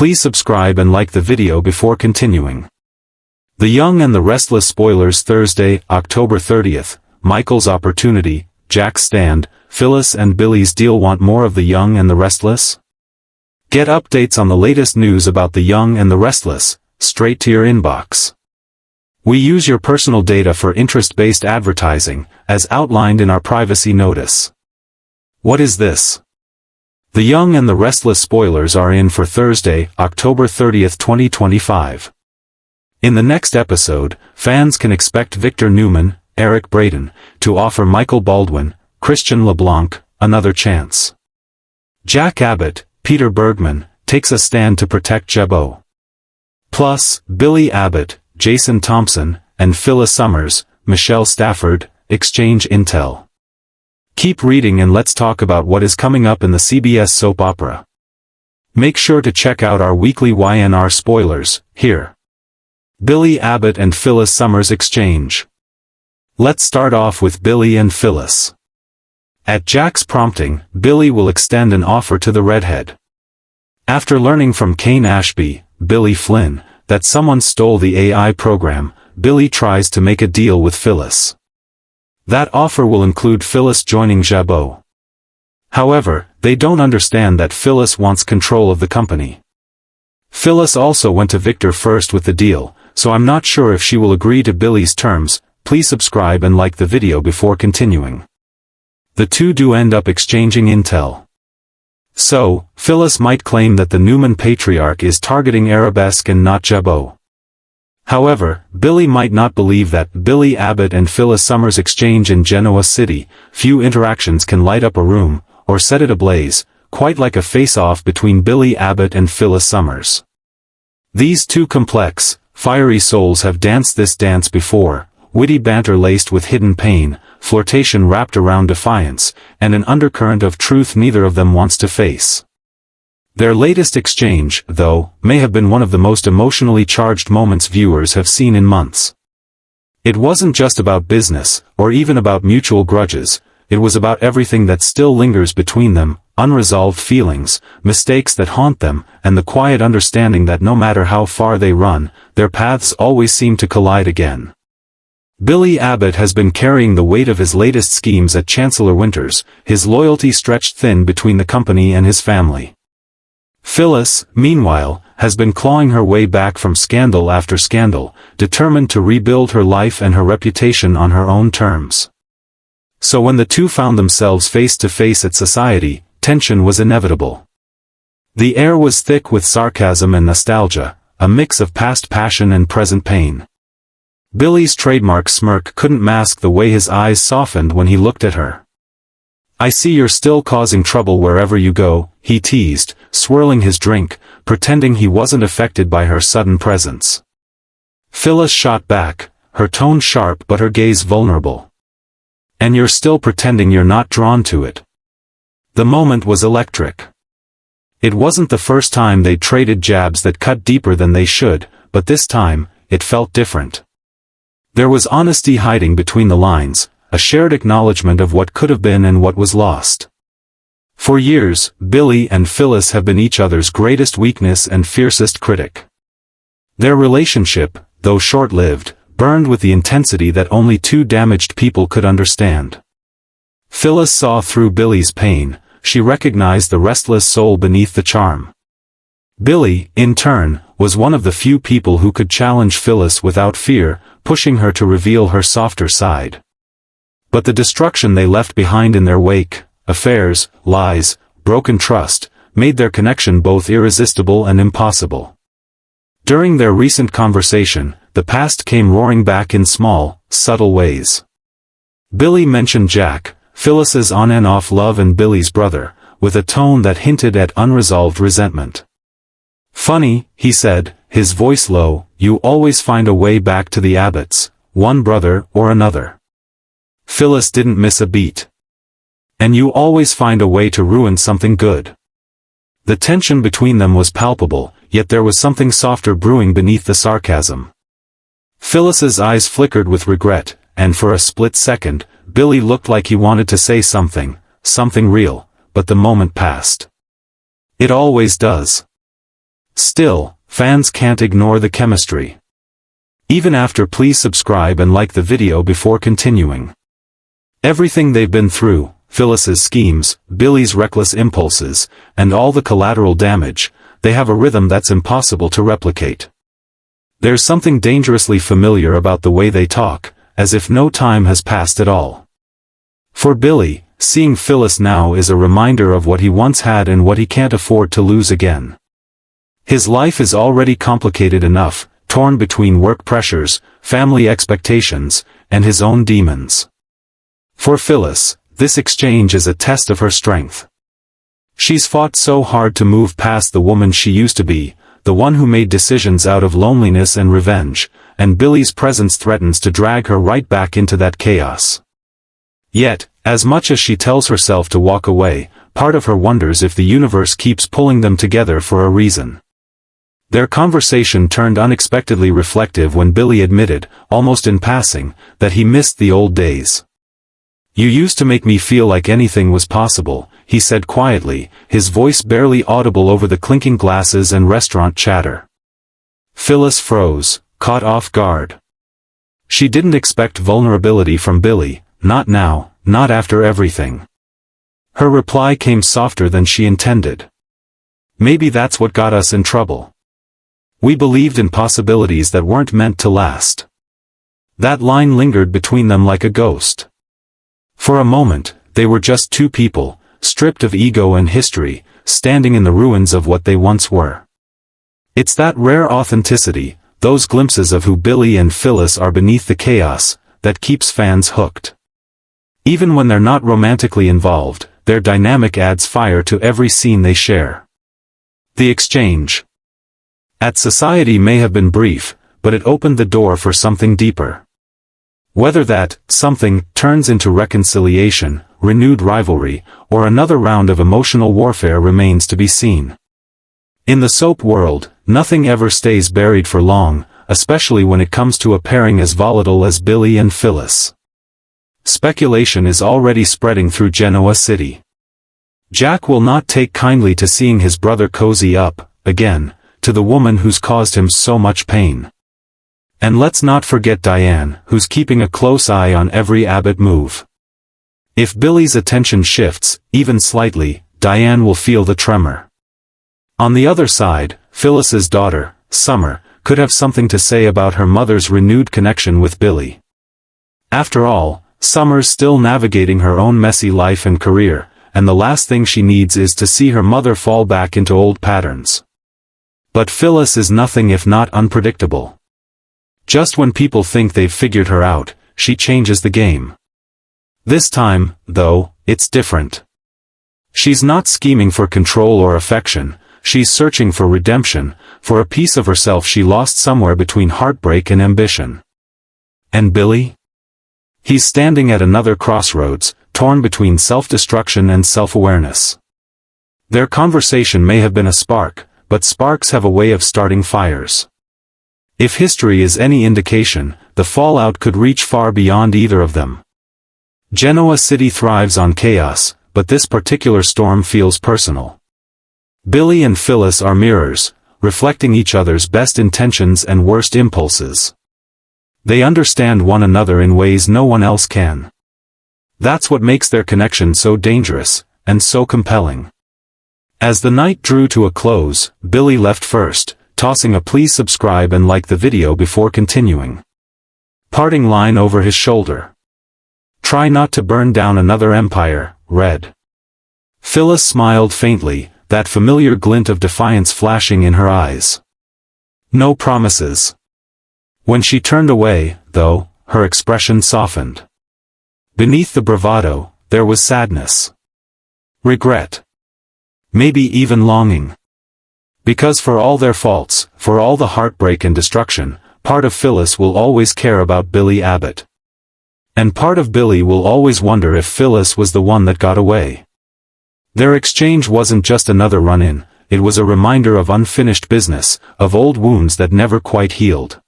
Please subscribe and like the video before continuing. The Young and the Restless spoilers. Thursday, October 30th, Michael's opportunity, Jack's stand, Phyllis and Billy's deal. Want more of The Young and the Restless? Get updates on the latest news about The Young and the Restless, straight to your inbox. We use your personal data for interest-based advertising, as outlined in our privacy notice. What is this? The Young and the Restless spoilers are in for Thursday, October 30th, 2025. In the next episode, fans can expect Victor Newman, Eric Braeden, to offer Michael Baldwin, Christian LeBlanc, another chance. Jack Abbott, Peter Bergman, takes a stand to protect Jabot. Plus, Billy Abbott, Jason Thompson, and Phyllis Summers, Michelle Stafford, exchange intel. Keep reading and let's talk about what is coming up in the CBS soap opera. Make sure to check out our weekly Y&R spoilers, here. Billy Abbott and Phyllis Summers exchange. Let's start off with Billy and Phyllis. At Jack's prompting, Billy will extend an offer to the redhead. After learning from Kane Ashby, Billy Flynn, that someone stole the AI program, Billy tries to make a deal with Phyllis. That offer will include Phyllis joining Jabot. However, they don't understand that Phyllis wants control of the company. Phyllis also went to Victor first with the deal, so I'm not sure if she will agree to Billy's terms. Please subscribe and like the video before continuing. The two do end up exchanging intel. So, Phyllis might claim that the Newman patriarch is targeting Arabesque and not Jabot. However, Billy might not believe that. Billy Abbott and Phyllis Summers exchange in Genoa City. Few interactions can light up a room, or set it ablaze, quite like a face-off between Billy Abbott and Phyllis Summers. These two complex, fiery souls have danced this dance before, witty banter laced with hidden pain, flirtation wrapped around defiance, and an undercurrent of truth neither of them wants to face. Their latest exchange, though, may have been one of the most emotionally charged moments viewers have seen in months. It wasn't just about business, or even about mutual grudges, it was about everything that still lingers between them, unresolved feelings, mistakes that haunt them, and the quiet understanding that no matter how far they run, their paths always seem to collide again. Billy Abbott has been carrying the weight of his latest schemes at Chancellor Winters, his loyalty stretched thin between the company and his family. Phyllis, meanwhile, has been clawing her way back from scandal after scandal, determined to rebuild her life and her reputation on her own terms. So when the two found themselves face to face at society, tension was inevitable. The air was thick with sarcasm and nostalgia, a mix of past passion and present pain. Billy's trademark smirk couldn't mask the way his eyes softened when he looked at her. "I see you're still causing trouble wherever you go," he teased, swirling his drink, pretending he wasn't affected by her sudden presence. Phyllis shot back, her tone sharp but her gaze vulnerable. "And you're still pretending you're not drawn to it." The moment was electric. It wasn't the first time they'd traded jabs that cut deeper than they should, but this time, it felt different. There was honesty hiding between the lines, a shared acknowledgement of what could have been and what was lost. For years, Billy and Phyllis have been each other's greatest weakness and fiercest critic. Their relationship, though short-lived, burned with the intensity that only two damaged people could understand. Phyllis saw through Billy's pain, she recognized the restless soul beneath the charm. Billy, in turn, was one of the few people who could challenge Phyllis without fear, pushing her to reveal her softer side. But the destruction they left behind in their wake, affairs, lies, broken trust, made their connection both irresistible and impossible. During their recent conversation, the past came roaring back in small, subtle ways. Billy mentioned Jack, Phyllis's on and off love, and Billy's brother, with a tone that hinted at unresolved resentment. "Funny," he said, his voice low, "you always find a way back to the Abbotts, one brother or another." Phyllis didn't miss a beat. "And you always find a way to ruin something good." The tension between them was palpable, yet there was something softer brewing beneath the sarcasm. Phyllis's eyes flickered with regret, and for a split second, Billy looked like he wanted to say something real, but the moment passed. It always does. Still, fans can't ignore the chemistry. Even after, please subscribe and like the video before continuing. Everything they've been through, Phyllis's schemes, Billy's reckless impulses, and all the collateral damage, they have a rhythm that's impossible to replicate. There's something dangerously familiar about the way they talk, as if no time has passed at all. For Billy, seeing Phyllis now is a reminder of what he once had and what he can't afford to lose again. His life is already complicated enough, torn between work pressures, family expectations, and his own demons. For Phyllis, this exchange is a test of her strength. She's fought so hard to move past the woman she used to be, the one who made decisions out of loneliness and revenge, and Billy's presence threatens to drag her right back into that chaos. Yet, as much as she tells herself to walk away, part of her wonders if the universe keeps pulling them together for a reason. Their conversation turned unexpectedly reflective when Billy admitted, almost in passing, that he missed the old days. "You used to make me feel like anything was possible," he said quietly, his voice barely audible over the clinking glasses and restaurant chatter. Phyllis froze, caught off guard. She didn't expect vulnerability from Billy, not now, not after everything. Her reply came softer than she intended. "Maybe that's what got us in trouble. We believed in possibilities that weren't meant to last." That line lingered between them like a ghost. For a moment, they were just two people, stripped of ego and history, standing in the ruins of what they once were. It's that rare authenticity, those glimpses of who Billy and Phyllis are beneath the chaos, that keeps fans hooked. Even when they're not romantically involved, their dynamic adds fire to every scene they share. The exchange at society may have been brief, but it opened the door for something deeper. Whether that something turns into reconciliation, renewed rivalry, or another round of emotional warfare remains to be seen. In the soap world, nothing ever stays buried for long, especially when it comes to a pairing as volatile as Billy and Phyllis. Speculation is already spreading through Genoa City. Jack will not take kindly to seeing his brother cozy up, again, to the woman who's caused him so much pain. And let's not forget Diane, who's keeping a close eye on every Abbott move. If Billy's attention shifts, even slightly, Diane will feel the tremor. On the other side, Phyllis's daughter, Summer, could have something to say about her mother's renewed connection with Billy. After all, Summer's still navigating her own messy life and career, and the last thing she needs is to see her mother fall back into old patterns. But Phyllis is nothing if not unpredictable. Just when people think they've figured her out, she changes the game. This time, though, it's different. She's not scheming for control or affection, she's searching for redemption, for a piece of herself she lost somewhere between heartbreak and ambition. And Billy? He's standing at another crossroads, torn between self-destruction and self-awareness. Their conversation may have been a spark, but sparks have a way of starting fires. If history is any indication, the fallout could reach far beyond either of them. Genoa City thrives on chaos, but this particular storm feels personal. Billy and Phyllis are mirrors, reflecting each other's best intentions and worst impulses. They understand one another in ways no one else can. That's what makes their connection so dangerous, and so compelling. As the night drew to a close, Billy left first, tossing a "please subscribe and like the video before continuing" parting line over his shoulder. "Try not to burn down another empire, Red." Phyllis smiled faintly, that familiar glint of defiance flashing in her eyes. No promises. When she turned away, though, her expression softened. Beneath the bravado, there was sadness. Regret. Maybe even longing. Because for all their faults, for all the heartbreak and destruction, part of Phyllis will always care about Billy Abbott. And part of Billy will always wonder if Phyllis was the one that got away. Their exchange wasn't just another run-in, it was a reminder of unfinished business, of old wounds that never quite healed.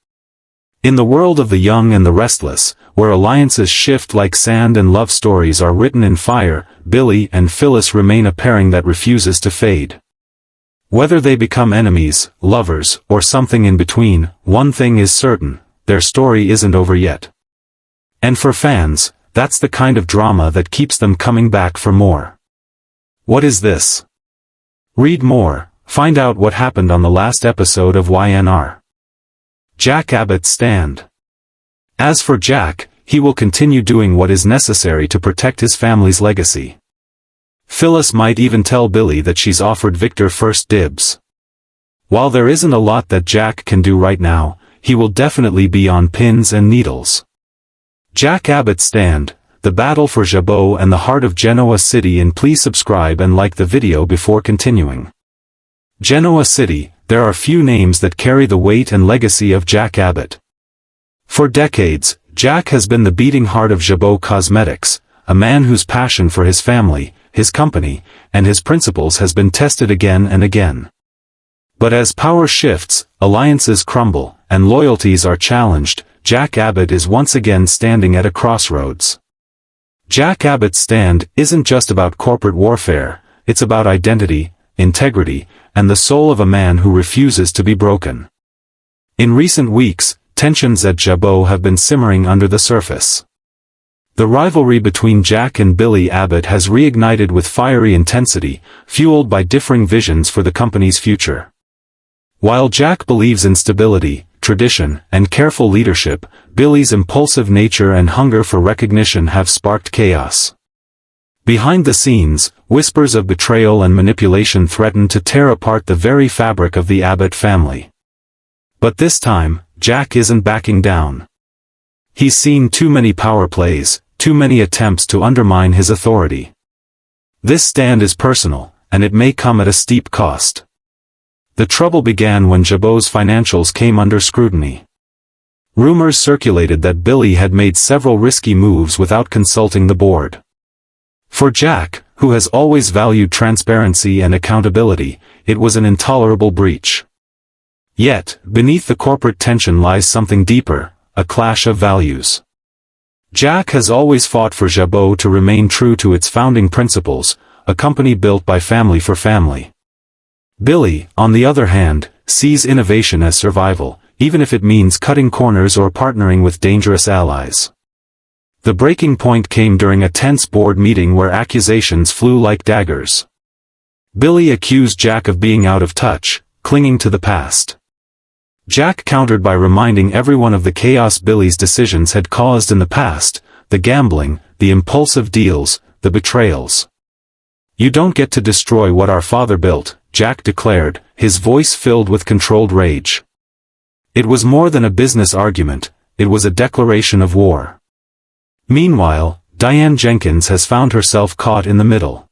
In the world of the young and the restless, where alliances shift like sand and love stories are written in fire, Billy and Phyllis remain a pairing that refuses to fade. Whether they become enemies, lovers, or something in between, one thing is certain, their story isn't over yet. And for fans, that's the kind of drama that keeps them coming back for more. What is this? Read more, find out what happened on the last episode of Y&R. Jack Abbott's stand. As for Jack, he will continue doing what is necessary to protect his family's legacy. Phyllis might even tell Billy that she's offered Victor first dibs. While there isn't a lot that Jack can do right now, he will definitely be on pins and needles. Jack Abbott's stand, the battle for Jabot and the heart of Genoa City. And please subscribe and like the video before continuing. Genoa City, there are few names that carry the weight and legacy of Jack Abbott. For decades, Jack has been the beating heart of Jabot Cosmetics, a man whose passion for his family, his company, and his principles has been tested again and again. But as power shifts, alliances crumble, and loyalties are challenged, Jack Abbott is once again standing at a crossroads. Jack Abbott's stand isn't just about corporate warfare, it's about identity, integrity, and the soul of a man who refuses to be broken. In recent weeks, tensions at Jabot have been simmering under the surface. The rivalry between Jack and Billy Abbott has reignited with fiery intensity, fueled by differing visions for the company's future. While Jack believes in stability, tradition, and careful leadership, Billy's impulsive nature and hunger for recognition have sparked chaos. Behind the scenes, whispers of betrayal and manipulation threaten to tear apart the very fabric of the Abbott family. But this time, Jack isn't backing down. He's seen too many power plays, too many attempts to undermine his authority. This stand is personal, and it may come at a steep cost. The trouble began when Jabot's financials came under scrutiny. Rumors circulated that Billy had made several risky moves without consulting the board. For Jack, who has always valued transparency and accountability, it was an intolerable breach. Yet, beneath the corporate tension lies something deeper, a clash of values. Jack has always fought for Jabot to remain true to its founding principles, a company built by family for family. Billy, on the other hand, sees innovation as survival, even if it means cutting corners or partnering with dangerous allies. The breaking point came during a tense board meeting where accusations flew like daggers. Billy accused Jack of being out of touch, clinging to the past. Jack countered by reminding everyone of the chaos Billy's decisions had caused in the past, the gambling, the impulsive deals, the betrayals. "You don't get to destroy what our father built," Jack declared, his voice filled with controlled rage. It was more than a business argument, it was a declaration of war. Meanwhile, Diane Jenkins has found herself caught in the middle.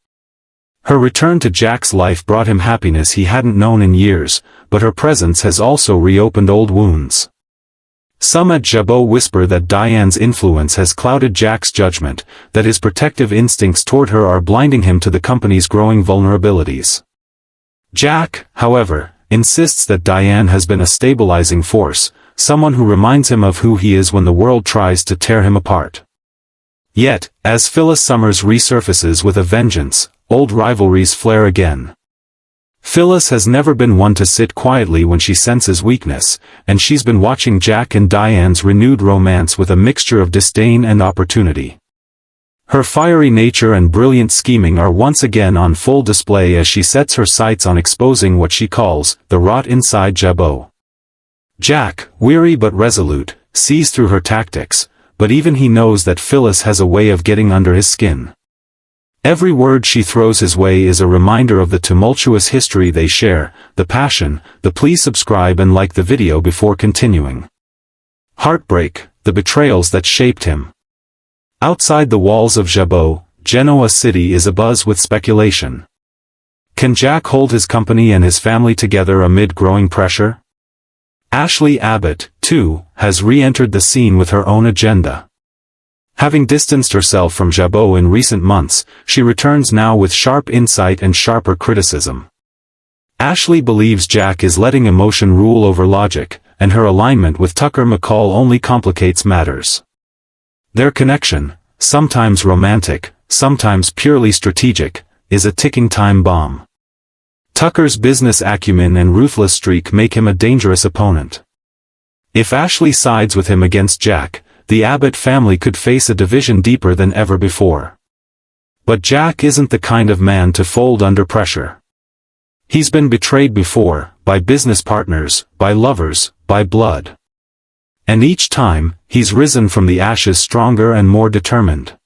Her return to Jack's life brought him happiness he hadn't known in years, but her presence has also reopened old wounds. Some at Jabot whisper that Diane's influence has clouded Jack's judgment, that his protective instincts toward her are blinding him to the company's growing vulnerabilities. Jack, however, insists that Diane has been a stabilizing force, someone who reminds him of who he is when the world tries to tear him apart. Yet, as Phyllis Summers resurfaces with a vengeance, old rivalries flare again. Phyllis has never been one to sit quietly when she senses weakness, and she's been watching Jack and Diane's renewed romance with a mixture of disdain and opportunity. Her fiery nature and brilliant scheming are once again on full display as she sets her sights on exposing what she calls the rot inside Jabot. Jack, weary but resolute, sees through her tactics, but even he knows that Phyllis has a way of getting under his skin. Every word she throws his way is a reminder of the tumultuous history they share, the passion, the please subscribe and like the video before continuing. Heartbreak, the betrayals that shaped him. Outside the walls of Jabot, Genoa City is abuzz with speculation. Can Jack hold his company and his family together amid growing pressure? Ashley Abbott, too, has re-entered the scene with her own agenda. Having distanced herself from Jabot in recent months, she returns now with sharp insight and sharper criticism. Ashley believes Jack is letting emotion rule over logic, and her alignment with Tucker McCall only complicates matters. Their connection, sometimes romantic, sometimes purely strategic, is a ticking time bomb. Tucker's business acumen and ruthless streak make him a dangerous opponent. If Ashley sides with him against Jack, the Abbott family could face a division deeper than ever before. But Jack isn't the kind of man to fold under pressure. He's been betrayed before, by business partners, by lovers, by blood. And each time, he's risen from the ashes stronger and more determined.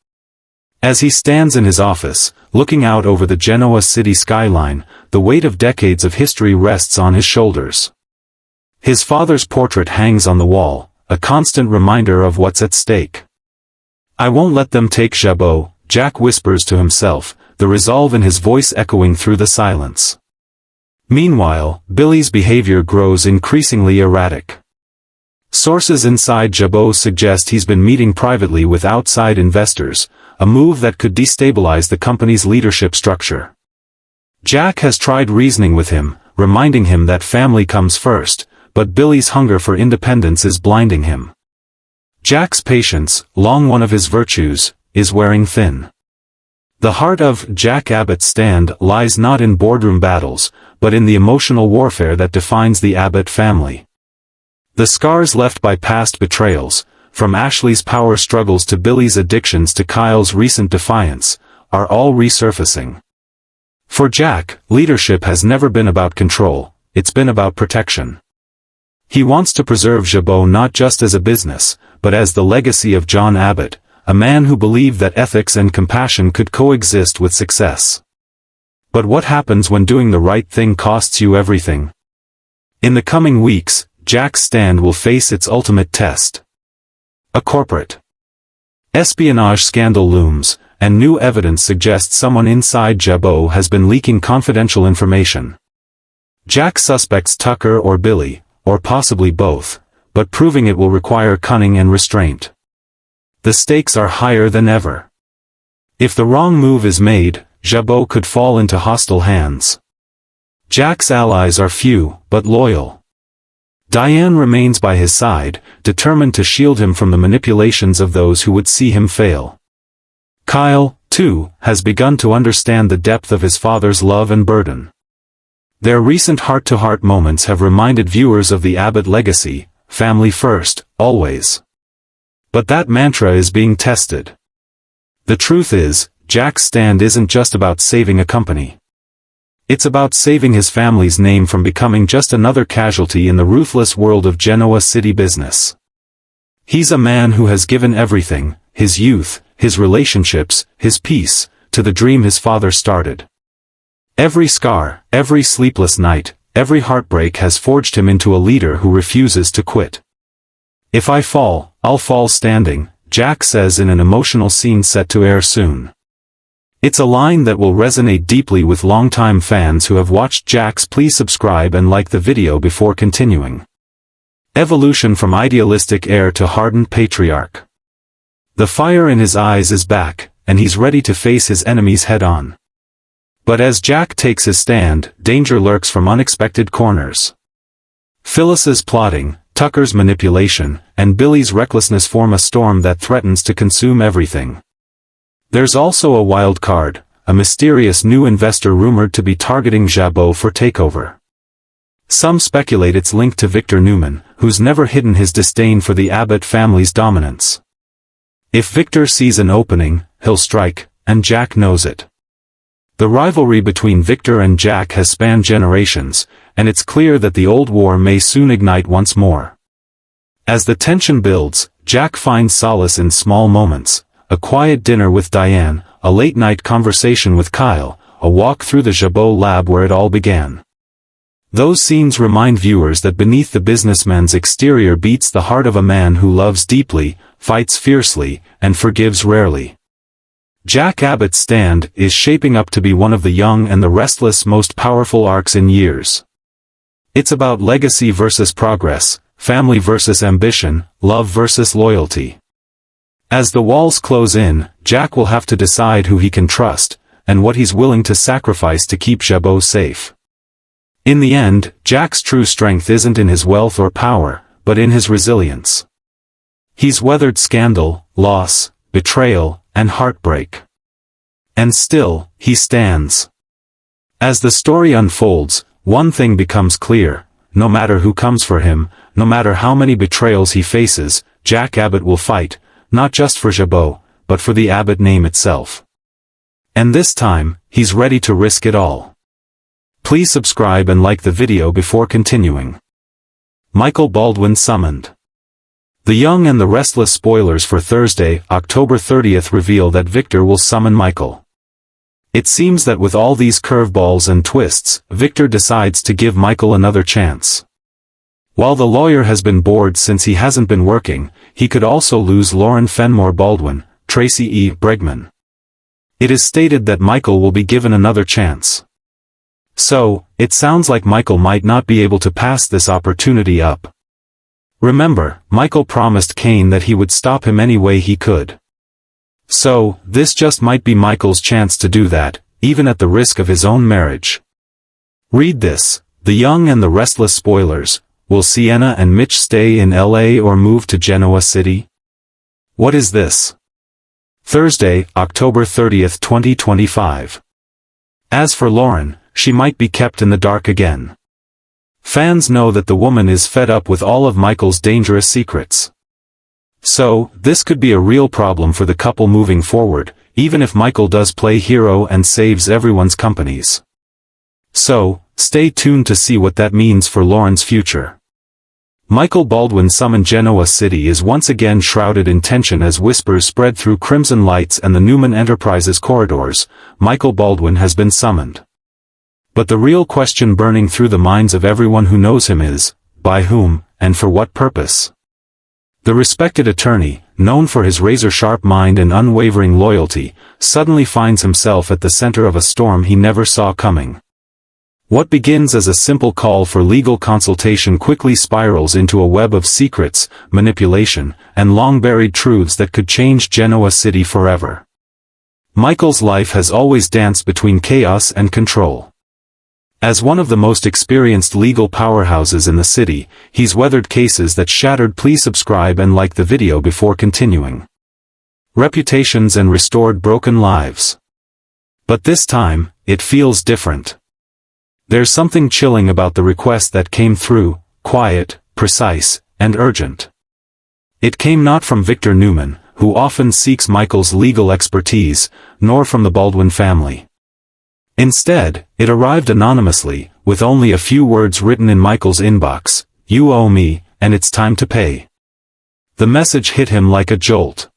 As he stands in his office, looking out over the Genoa city skyline, the weight of decades of history rests on his shoulders. His father's portrait hangs on the wall, a constant reminder of what's at stake. "I won't let them take Jabot," Jack whispers to himself, the resolve in his voice echoing through the silence. Meanwhile, Billy's behavior grows increasingly erratic. Sources inside Jabot suggest he's been meeting privately with outside investors, a move that could destabilize the company's leadership structure. Jack has tried reasoning with him, reminding him that family comes first, but Billy's hunger for independence is blinding him. Jack's patience, long one of his virtues, is wearing thin. The heart of Jack Abbott's stand lies not in boardroom battles, but in the emotional warfare that defines the Abbott family. The scars left by past betrayals, from Ashley's power struggles to Billy's addictions to Kyle's recent defiance, are all resurfacing. For Jack, leadership has never been about control, it's been about protection. He wants to preserve Jabot not just as a business, but as the legacy of John Abbott, a man who believed that ethics and compassion could coexist with success. But what happens when doing the right thing costs you everything? In the coming weeks, Jack's stand will face its ultimate test. A corporate espionage scandal looms, and new evidence suggests someone inside Jabot has been leaking confidential information. Jack suspects Tucker or Billy, or possibly both, but proving it will require cunning and restraint. The stakes are higher than ever. If the wrong move is made, Jabot could fall into hostile hands. Jack's allies are few, but loyal. Diane remains by his side, determined to shield him from the manipulations of those who would see him fail. Kyle, too, has begun to understand the depth of his father's love and burden. Their recent heart-to-heart moments have reminded viewers of the Abbott legacy, family first, always. But that mantra is being tested. The truth is, Jack's stand isn't just about saving a company. It's about saving his family's name from becoming just another casualty in the ruthless world of Genoa city business. He's a man who has given everything, his youth, his relationships, his peace, to the dream his father started. Every scar, every sleepless night, every heartbreak has forged him into a leader who refuses to quit. "If I fall, I'll fall standing," Jack says in an emotional scene set to air soon. It's a line that will resonate deeply with longtime fans who have watched Jack's. Please subscribe and like the video before continuing. Evolution from idealistic heir to hardened patriarch. The fire in his eyes is back, and he's ready to face his enemies head-on. But as Jack takes his stand, danger lurks from unexpected corners. Phyllis's plotting, Tucker's manipulation, and Billy's recklessness form a storm that threatens to consume everything. There's also a wild card, a mysterious new investor rumored to be targeting Jabot for takeover. Some speculate it's linked to Victor Newman, who's never hidden his disdain for the Abbott family's dominance. If Victor sees an opening, he'll strike, and Jack knows it. The rivalry between Victor and Jack has spanned generations, and it's clear that the old war may soon ignite once more. As the tension builds, Jack finds solace in small moments. A quiet dinner with Diane, a late-night conversation with Kyle, a walk through the Jabot lab where it all began. Those scenes remind viewers that beneath the businessman's exterior beats the heart of a man who loves deeply, fights fiercely, and forgives rarely. Jack Abbott's stand is shaping up to be one of the young and the restless most powerful arcs in years. It's about legacy versus progress, family versus ambition, love versus loyalty. As the walls close in, Jack will have to decide who he can trust, and what he's willing to sacrifice to keep Jabot safe. In the end, Jack's true strength isn't in his wealth or power, but in his resilience. He's weathered scandal, loss, betrayal, and heartbreak. And still, he stands. As the story unfolds, one thing becomes clear: no matter who comes for him, no matter how many betrayals he faces, Jack Abbott will fight, not just for Jabot, but for the Abbott name itself. And this time, he's ready to risk it all. Please subscribe and like the video before continuing. Michael Baldwin summoned. The Young and the Restless spoilers for Thursday, October 30th reveal that Victor will summon Michael. It seems that with all these curveballs and twists, Victor decides to give Michael another chance. While the lawyer has been bored since he hasn't been working, he could also lose Lauren Fenmore Baldwin, Tracy E. Bregman. It is stated that Michael will be given another chance. So, it sounds like Michael might not be able to pass this opportunity up. Remember, Michael promised Kane that he would stop him any way he could. So, this just might be Michael's chance to do that, even at the risk of his own marriage. Read this: The Young and the Restless spoilers. Will Sienna and Mitch stay in LA or move to Genoa City? What is this? Thursday, October 30th, 2025. As for Lauren, she might be kept in the dark again. Fans know that the woman is fed up with all of Michael's dangerous secrets. So, this could be a real problem for the couple moving forward, even if Michael does play hero and saves everyone's companies. So, stay tuned to see what that means for Lauren's future. Michael Baldwin summoned Genoa City is once again shrouded in tension as whispers spread through Crimson Lights and the Newman Enterprises corridors. Michael Baldwin has been summoned. But the real question burning through the minds of everyone who knows him is, by whom, and for what purpose? The respected attorney, known for his razor-sharp mind and unwavering loyalty, suddenly finds himself at the center of a storm he never saw coming. What begins as a simple call for legal consultation quickly spirals into a web of secrets, manipulation, and long-buried truths that could change Genoa City forever. Michael's life has always danced between chaos and control. As one of the most experienced legal powerhouses in the city, he's weathered cases that shattered. Please subscribe and like the video before continuing. Reputations and restored broken lives. But this time, it feels different. There's something chilling about the request that came through: quiet, precise, and urgent. It came not from Victor Newman, who often seeks Michael's legal expertise, nor from the Baldwin family. Instead, it arrived anonymously, with only a few words written in Michael's inbox: "You owe me, and it's time to pay." The message hit him like a jolt.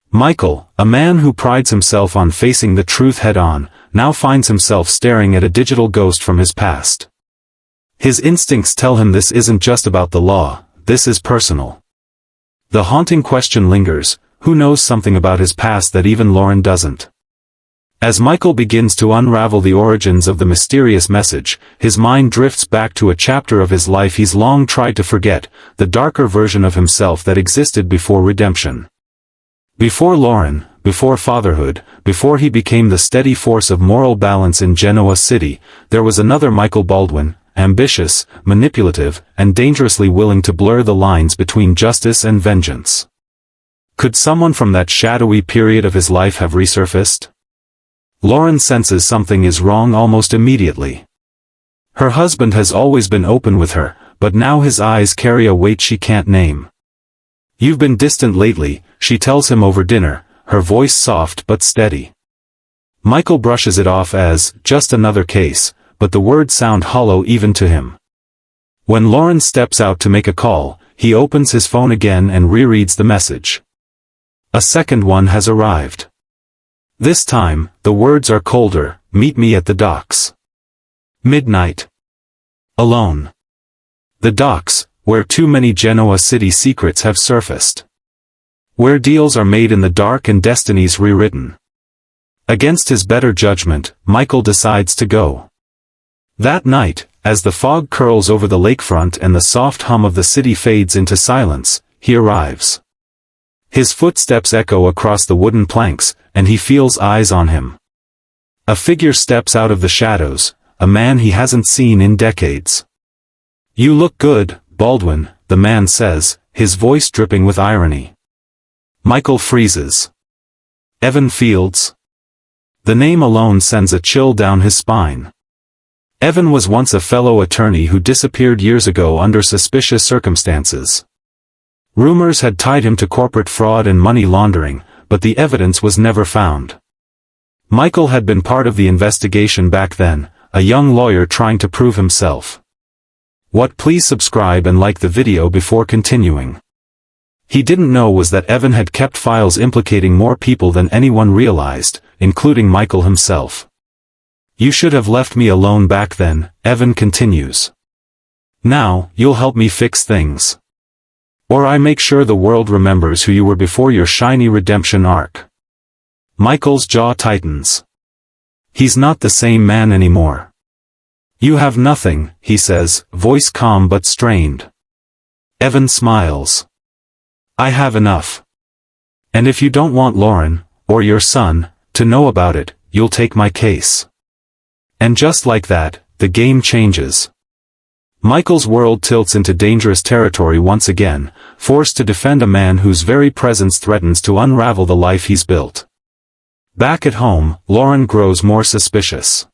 Michael, a man who prides himself on facing the truth head-on, now finds himself staring at a digital ghost from his past. His instincts tell him this isn't just about the law, this is personal. The haunting question lingers: who knows something about his past that even Lauren doesn't? As Michael begins to unravel the origins of the mysterious message, his mind drifts back to a chapter of his life he's long tried to forget, the darker version of himself that existed before redemption. Before Lauren, before fatherhood, before he became the steady force of moral balance in Genoa City, there was another Michael Baldwin, ambitious, manipulative, and dangerously willing to blur the lines between justice and vengeance. Could someone from that shadowy period of his life have resurfaced? Lauren senses something is wrong almost immediately. Her husband has always been open with her, but now his eyes carry a weight she can't name. "You've been distant lately," she tells him over dinner, her voice soft but steady. Michael brushes it off as just another case, but the words sound hollow even to him. When Lauren steps out to make a call, he opens his phone again and rereads the message. A second one has arrived. This time, the words are colder: "Meet me at the docks. Midnight. Alone." The docks, where too many Genoa City secrets have surfaced. Where deals are made in the dark and destinies rewritten. Against his better judgment, Michael decides to go. That night, as the fog curls over the lakefront and the soft hum of the city fades into silence, he arrives. His footsteps echo across the wooden planks, and he feels eyes on him. A figure steps out of the shadows, a man he hasn't seen in decades. "You look good, Baldwin," the man says, his voice dripping with irony. Michael freezes. Evan Fields? The name alone sends a chill down his spine. Evan was once a fellow attorney who disappeared years ago under suspicious circumstances. Rumors had tied him to corporate fraud and money laundering, but the evidence was never found. Michael had been part of the investigation back then, a young lawyer trying to prove himself. Please subscribe and like the video before continuing. He didn't know was that Evan had kept files implicating more people than anyone realized, including Michael himself. You should have left me alone back then, Evan continues. Now, you'll help me fix things. Or I make sure the world remembers who you were before your shiny redemption arc. Michael's jaw tightens. He's not the same man anymore. You have nothing, he says, voice calm but strained. Evan smiles. I have enough. And if you don't want Lauren, or your son, to know about it, you'll take my case. And just like that, the game changes. Michael's world tilts into dangerous territory once again, forced to defend a man whose very presence threatens to unravel the life he's built. Back at home, Lauren grows more suspicious.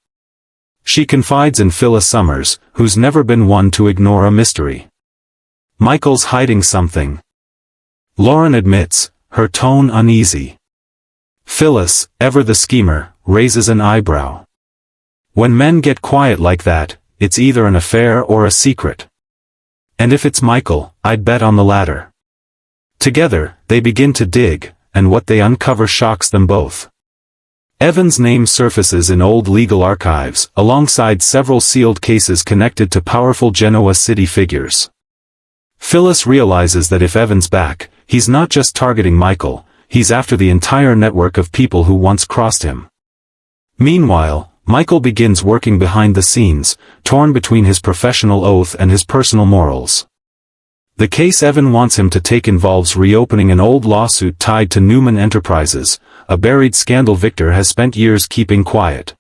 She confides in Phyllis Summers, who's never been one to ignore a mystery. Michael's hiding something. Lauren admits, her tone uneasy. Phyllis, ever the schemer, raises an eyebrow. When men get quiet like that, it's either an affair or a secret. And if it's Michael, I'd bet on the latter. Together, they begin to dig, and what they uncover shocks them both. Evan's name surfaces in old legal archives, alongside several sealed cases connected to powerful Genoa City figures. Phyllis realizes that if Evan's back, he's not just targeting Michael, he's after the entire network of people who once crossed him. Meanwhile, Michael begins working behind the scenes, torn between his professional oath and his personal morals. The case Evan wants him to take involves reopening an old lawsuit tied to Newman Enterprises, a buried scandal Victor has spent years keeping quiet.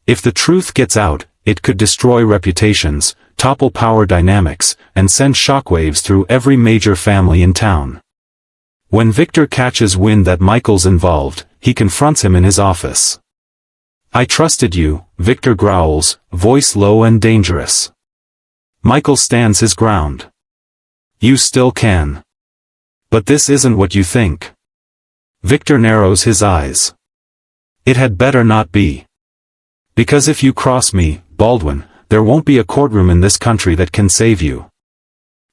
If the truth gets out, it could destroy reputations, topple power dynamics, and send shockwaves through every major family in town. When Victor catches wind that Michael's involved, he confronts him in his office. I trusted you, Victor growls, voice low and dangerous. Michael stands his ground. You still can. But this isn't what you think. Victor narrows his eyes. It had better not be. Because if you cross me, Baldwin, there won't be a courtroom in this country that can save you.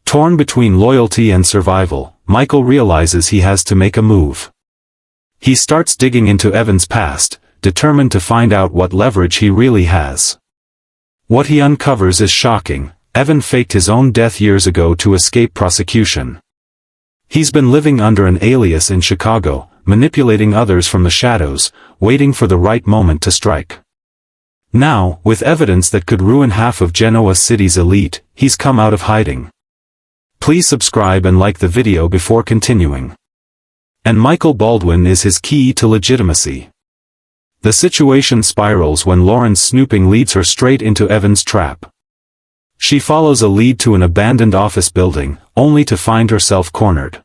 Torn between loyalty and survival, Michael realizes he has to make a move. He starts digging into Evan's past, determined to find out what leverage he really has. What he uncovers is shocking. Evan faked his own death years ago to escape prosecution. He's been living under an alias in Chicago, manipulating others from the shadows, waiting for the right moment to strike. Now, with evidence that could ruin half of Genoa City's elite, he's come out of hiding. Please subscribe and like the video before continuing. And Michael Baldwin is his key to legitimacy. The situation spirals when Lauren's snooping leads her straight into Evan's trap. She follows a lead to an abandoned office building, only to find herself cornered.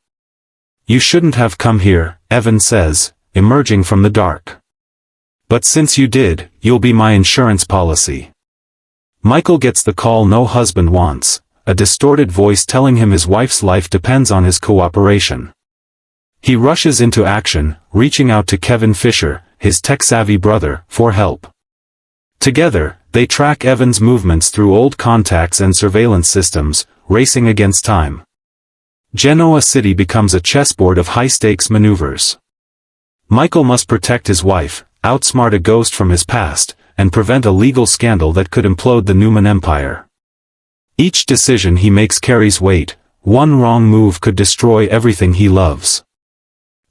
You shouldn't have come here, Evan says, emerging from the dark. But since you did, you'll be my insurance policy. Michael gets the call no husband wants, a distorted voice telling him his wife's life depends on his cooperation. He rushes into action, reaching out to Kevin Fisher, his tech-savvy brother, for help. Together, they track Evan's movements through old contacts and surveillance systems, racing against time. Genoa City becomes a chessboard of high-stakes maneuvers. Michael must protect his wife, outsmart a ghost from his past, and prevent a legal scandal that could implode the Newman Empire. Each decision he makes carries weight. One wrong move could destroy everything he loves.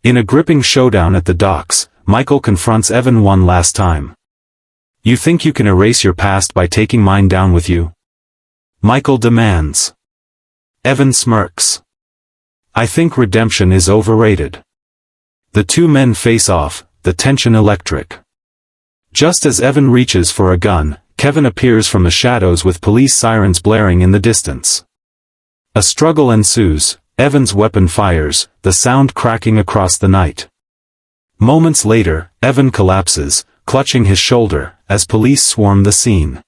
In a gripping showdown at the docks, Michael confronts Evan one last time. You think you can erase your past by taking mine down with you? Michael demands. Evan smirks. I think redemption is overrated. The two men face off, the tension electric. Just as Evan reaches for a gun, Kevin appears from the shadows with police sirens blaring in the distance. A struggle ensues. Evan's weapon fires, the sound cracking across the night. Moments later, Evan collapses, clutching his shoulder, as police swarm the scene.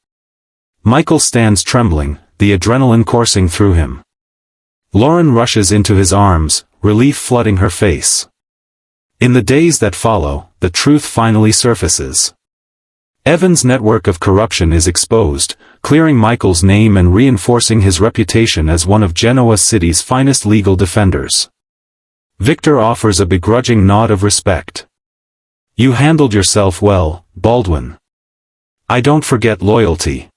Michael stands trembling, the adrenaline coursing through him. Lauren rushes into his arms, relief flooding her face. In the days that follow, the truth finally surfaces. Evan's network of corruption is exposed, clearing Michael's name and reinforcing his reputation as one of Genoa City's finest legal defenders. Victor offers a begrudging nod of respect. "You handled yourself well, Baldwin. I don't forget loyalty."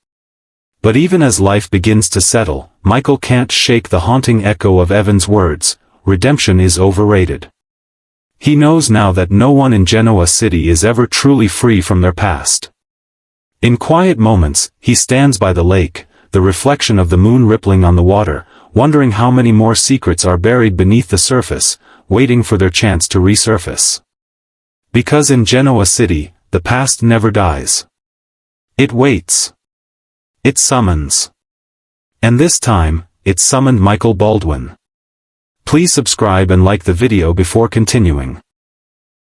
But even as life begins to settle, Michael can't shake the haunting echo of Evan's words: redemption is overrated. He knows now that no one in Genoa City is ever truly free from their past. In quiet moments, he stands by the lake, the reflection of the moon rippling on the water, wondering how many more secrets are buried beneath the surface, waiting for their chance to resurface. Because in Genoa City, the past never dies. It waits. It summons. And this time, it summoned Michael Baldwin. Please subscribe and like the video before continuing.